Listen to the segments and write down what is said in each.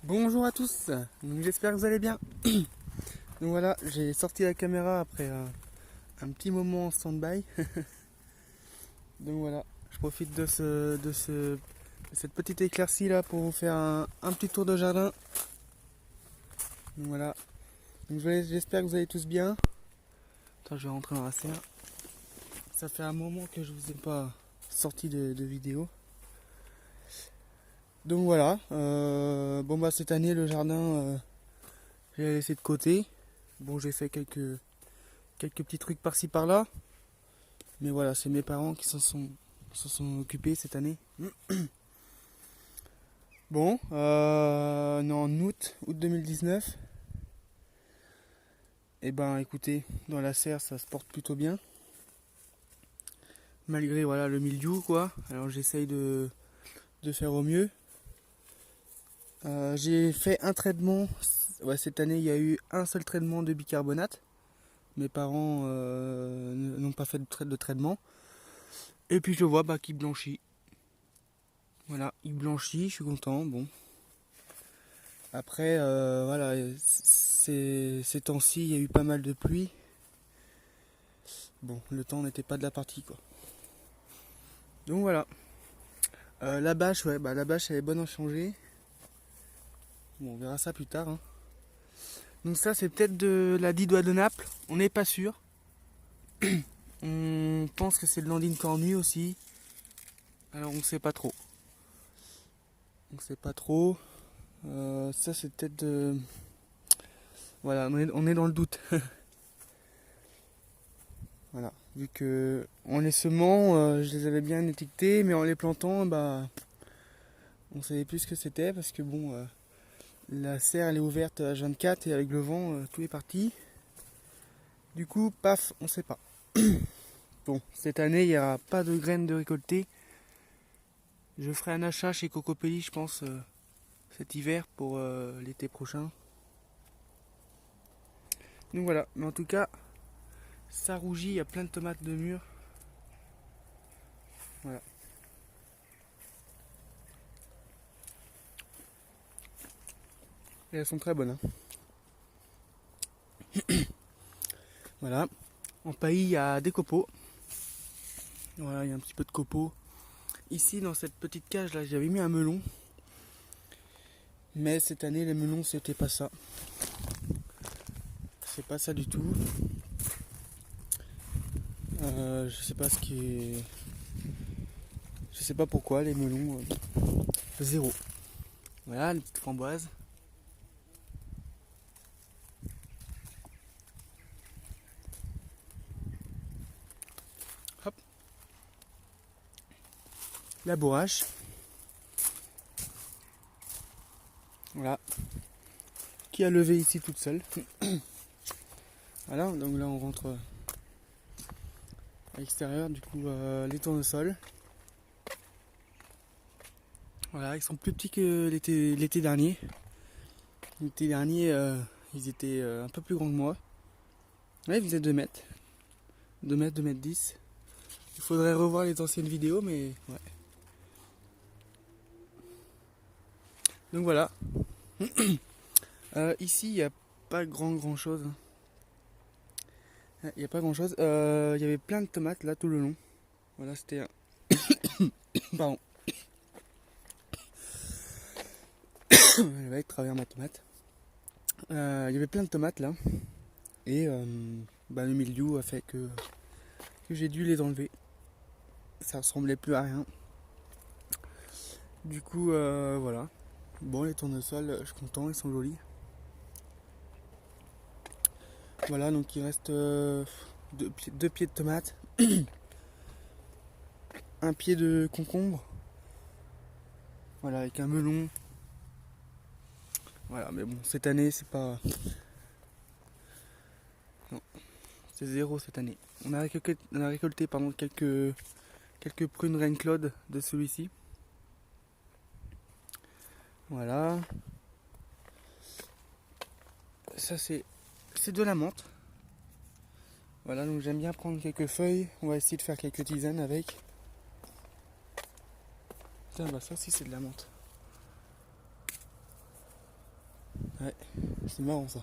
Bonjour à tous, donc j'espère que vous allez bien. Donc voilà, j'ai sorti la caméra après un petit moment en stand-by. Donc voilà, je profite de cette petite éclaircie là pour vous faire un petit tour de jardin. Donc voilà, donc j'espère que vous allez tous bien. Attends, je vais rentrer dans la serre. Ça fait un moment que je vous ai pas sorti de vidéo. Donc voilà, bon bah cette année le jardin, j'ai laissé de côté. Bon, j'ai fait quelques petits trucs par-ci par-là. Mais voilà, c'est mes parents qui se sont occupés cette année. Bon, on est en août 2019. Et ben écoutez, dans la serre ça se porte plutôt bien. Malgré voilà le mildiou quoi. Alors j'essaye de faire au mieux. J'ai fait un traitement. Ouais, cette année il y a eu un seul traitement de bicarbonate. Mes parents n'ont pas fait de traitement. Et puis je vois qu'il blanchit. Voilà, il blanchit, je suis content. Bon. Après, voilà, ces temps-ci, il y a eu pas mal de pluie. Bon, le temps n'était pas de la partie, quoi. Donc voilà. La bâche, ouais, la bâche, elle est bonne à changer. Bon, on verra ça plus tard, hein. Donc ça, c'est peut-être de la 10 doigts de Naples. On n'est pas sûr. On pense que c'est de l'Andine cornue aussi. Alors, on sait pas trop. On sait pas trop. Ça, c'est peut-être de... Voilà, on est dans le doute. Voilà, vu que en les semant, je les avais bien étiquetés, mais en les plantant, on savait plus ce que c'était parce que bon, la serre elle est ouverte à 24 et avec le vent, tout est parti. Du coup, paf, on sait pas. Bon, cette année, il n'y aura pas de graines de récolter. Je ferai un achat chez Cocopelli, je pense, cet hiver pour l'été prochain. Donc voilà, mais en tout cas, ça rougit, il y a plein de tomates de mûres. Voilà. Et elles sont très bonnes, hein. Voilà. En paillis, il y a des copeaux. Voilà, il y a un petit peu de copeaux. Ici, dans cette petite cage là, j'avais mis un melon. Mais cette année, les melons, c'était pas ça. C'est pas ça du tout. Je sais pas ce qui est. Je sais pas pourquoi, les melons. Zéro. Voilà, les petites framboises. Hop. La bourrache. Voilà. Qui a levé ici toute seule. Voilà, donc là on rentre à l'extérieur, du coup les tournesols. Voilà, ils sont plus petits que l'été dernier. L'été dernier, ils étaient un peu plus grands que moi. Ouais, ils faisaient 2 mètres. 2 mètres, 2 mètres 10. Il faudrait revoir les anciennes vidéos, mais ouais. Donc voilà. Ici, il n'y a pas grand chose. Il n'y a pas grand chose. Il y avait plein de tomates là tout le long. Voilà, c'était un... Pardon. Elle va être travers ma tomate. Il y avait plein de tomates là. Et le mildiou a fait que j'ai dû les enlever. Ça ressemblait plus à rien. Du coup, voilà. Bon, les tournesols, je suis content, ils sont jolis. Voilà, donc il reste 2 pieds de tomates, un pied de concombre. Voilà, avec un melon. Voilà, mais bon, cette année, c'est pas... Non, c'est zéro cette année. On a récolté quelques prunes Reine Claude de celui-ci. Voilà. Ça, c'est de la menthe. Voilà, donc j'aime bien prendre quelques feuilles. On va essayer de faire quelques tisanes avec. Tiens, ça aussi, c'est de la menthe. Ouais, c'est marrant ça.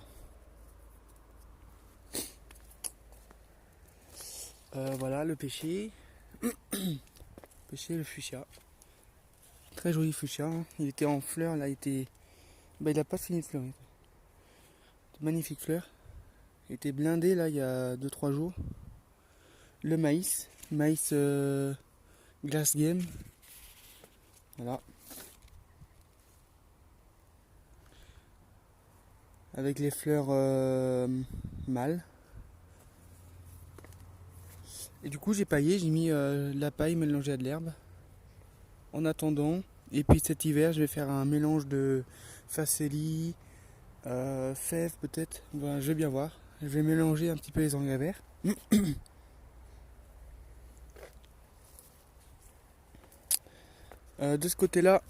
Voilà le pêcher. Pêcher le fuchsia. Très joli fuchsia, hein. Il était en fleurs, là il a pas fini de fleurir. Magnifique fleur. Il était blindé là il y a 2-3 jours. Le maïs glass game. Voilà. Avec les fleurs mâles. Et du coup j'ai paillé, j'ai mis de la paille mélangée à de l'herbe. En attendant. Et puis cet hiver je vais faire un mélange de facélie, fèves peut-être. Ben, je vais bien voir. Je vais mélanger un petit peu les engrais verts. De ce côté-là,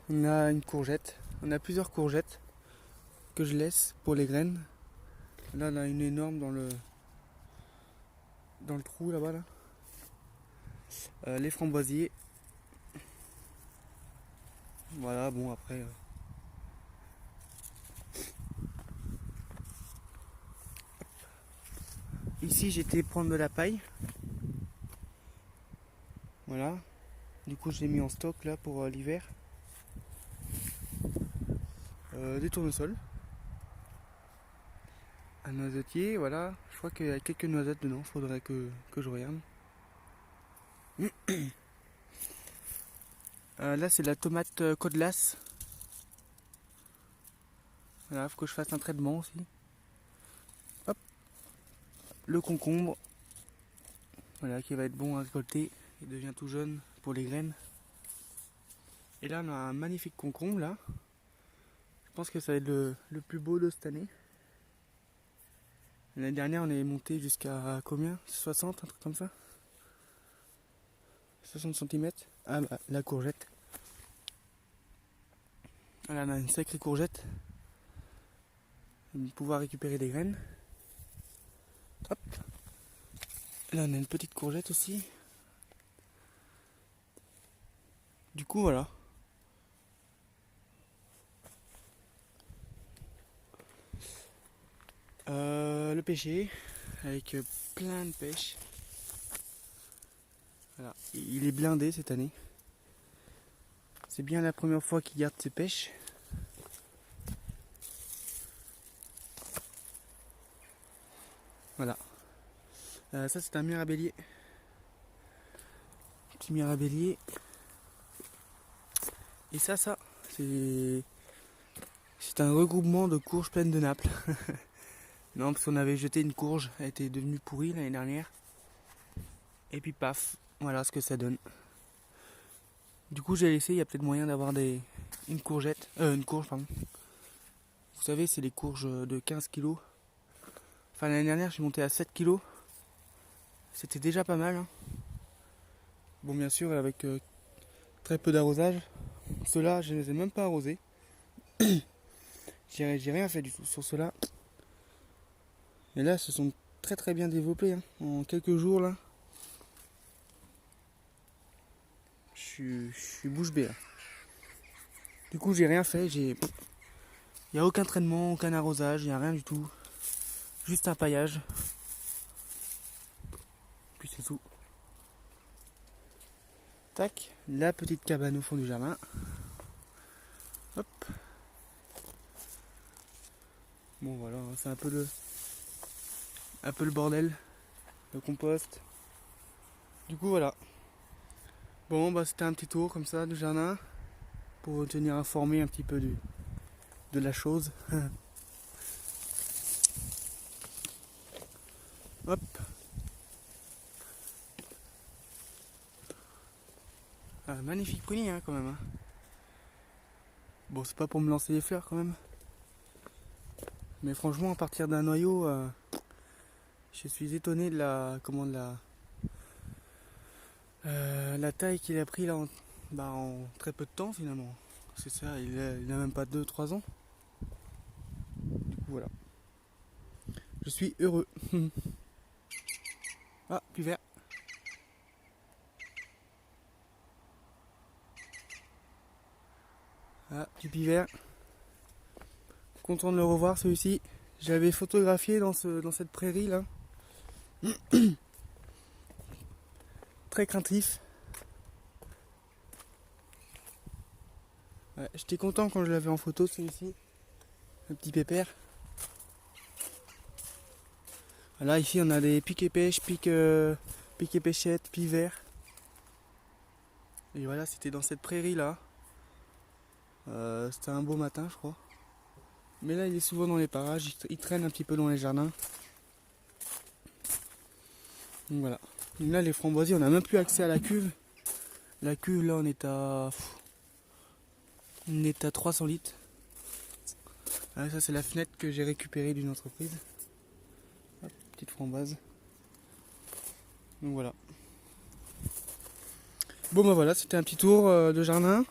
on a une courgette. On a plusieurs courgettes que je laisse pour les graines. Là, on a une énorme dans le trou là-bas. Là. Les framboisiers. Voilà, bon après. Ici, j'étais prendre de la paille. Voilà. Du coup, je l'ai mis en stock là pour l'hiver. Des tournesols. Un noisetier, voilà. Je crois qu'il y a quelques noisettes dedans. Faudrait que je regarde. Là, c'est la tomate Codelasse. Voilà, faut que je fasse un traitement aussi. Hop. Le concombre. Voilà, qui va être bon à récolter. Il devient tout jeune pour les graines. Et là, on a un magnifique concombre là. Je pense que ça va être le plus beau de cette année. L'année dernière, on est monté jusqu'à combien? 60, un truc comme ça? 60 cm. Ah bah, la courgette. Là, on a une sacrée courgette. On va pouvoir récupérer des graines. Hop. Là, on a une petite courgette aussi. Du coup, voilà. Le pêcher avec plein de pêches. Voilà. Il est blindé cette année. C'est bien la première fois qu'il garde ses pêches. Voilà. Ça c'est un mirabellier. Petit mirabellier. Et ça c'est un regroupement de courges pleines de naples. Non, parce qu'on avait jeté une courge, elle était devenue pourrie l'année dernière. Et puis paf, voilà ce que ça donne. Du coup j'ai laissé, il y a peut-être moyen d'avoir une courge, pardon. Vous savez, c'est les courges de 15 kilos. Enfin l'année dernière j'ai monté à 7 kilos. C'était déjà pas mal. Hein. Bon bien sûr avec très peu d'arrosage. Ceux-là je ne les ai même pas arrosés. J'ai rien fait du tout sur ceux-là. Et là, se sont très très bien développés hein. En quelques jours là. Je suis bouche bée là. Du coup, j'ai rien fait. Il n'y a aucun traitement, aucun arrosage, il n'y a rien du tout. Juste un paillage. Puis c'est tout. Tac, la petite cabane au fond du jardin. Hop. Bon voilà, c'est un peu le bordel. Le compost. Du coup voilà. Bon bah c'était un petit tour comme ça du jardin. Pour vous tenir informé un petit peu de la chose. Hop. Ah, magnifique prunier hein, quand même. Hein. Bon c'est pas pour me lancer les fleurs quand même. Mais franchement à partir d'un noyau, je suis étonné de la taille qu'il a pris là en très peu de temps finalement. C'est ça, il a même pas 2-3 ans. Du coup voilà. Je suis heureux. Ah, puis vert. Ah, petit vert. Content de le revoir celui-ci. J'avais photographié dans cette prairie là. Très craintif. Ouais, j'étais content quand je l'avais en photo celui-ci. Le petit pépère. Là ici on a des pics et pêches, pics et pêchettes, pics verts. Et voilà, c'était dans cette prairie là. C'était un beau matin je crois. Mais là il est souvent dans les parages, il traîne un petit peu dans les jardins. Donc voilà. Donc là les framboisiers, on n'a même plus accès à la cuve. La cuve là on est à 300 litres. Ah, ça c'est la fenêtre que j'ai récupérée d'une entreprise. Hop, petite framboise. Donc voilà. Bon bah voilà, c'était un petit tour de jardin.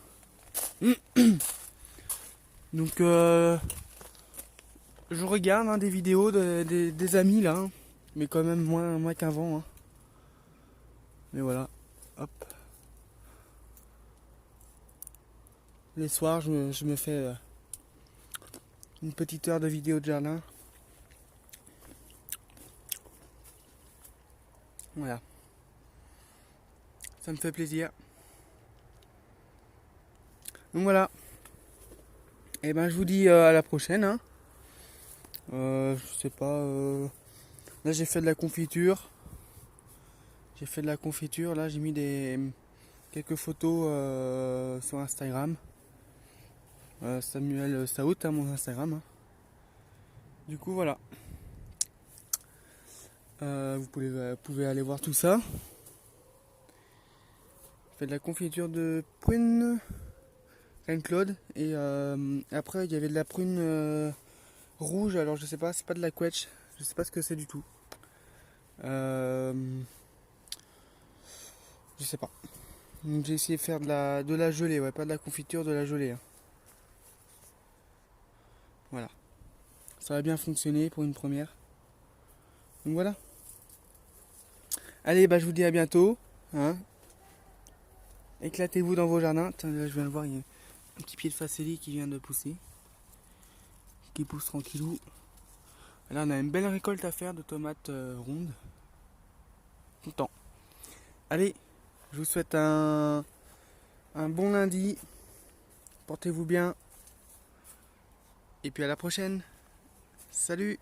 Donc je regarde des vidéos des amis là, hein, mais quand même moins qu'avant. Hein. Mais voilà, hop. Les soirs, je me fais une petite heure de vidéo de jardin. Voilà. Ça me fait plaisir. Donc voilà. Et ben je vous dis à la prochaine. Hein. Je sais pas. Là j'ai fait de la confiture. Là j'ai mis quelques photos sur Instagram. Samuel Saout, hein, mon Instagram. Hein. Du coup voilà. Vous pouvez aller voir tout ça. Je fais de la confiture de prune Reine-Claude. Et après il y avait de la prune rouge. Alors je sais pas, c'est pas de la quetch. Je sais pas ce que c'est du tout. Je sais pas. Donc j'ai essayé de faire de la gelée, ouais, pas de la confiture, de la gelée. Hein. Voilà. Ça a bien fonctionné pour une première. Donc voilà. Allez, bah je vous dis à bientôt. Hein. Éclatez-vous dans vos jardins. Tiens, là je viens de voir, il y a un petit pied de facélie qui vient de pousser. Qui pousse tranquillou. Là on a une belle récolte à faire de tomates rondes. Content. Allez, je vous souhaite un bon lundi. Portez-vous bien. Et puis à la prochaine. Salut!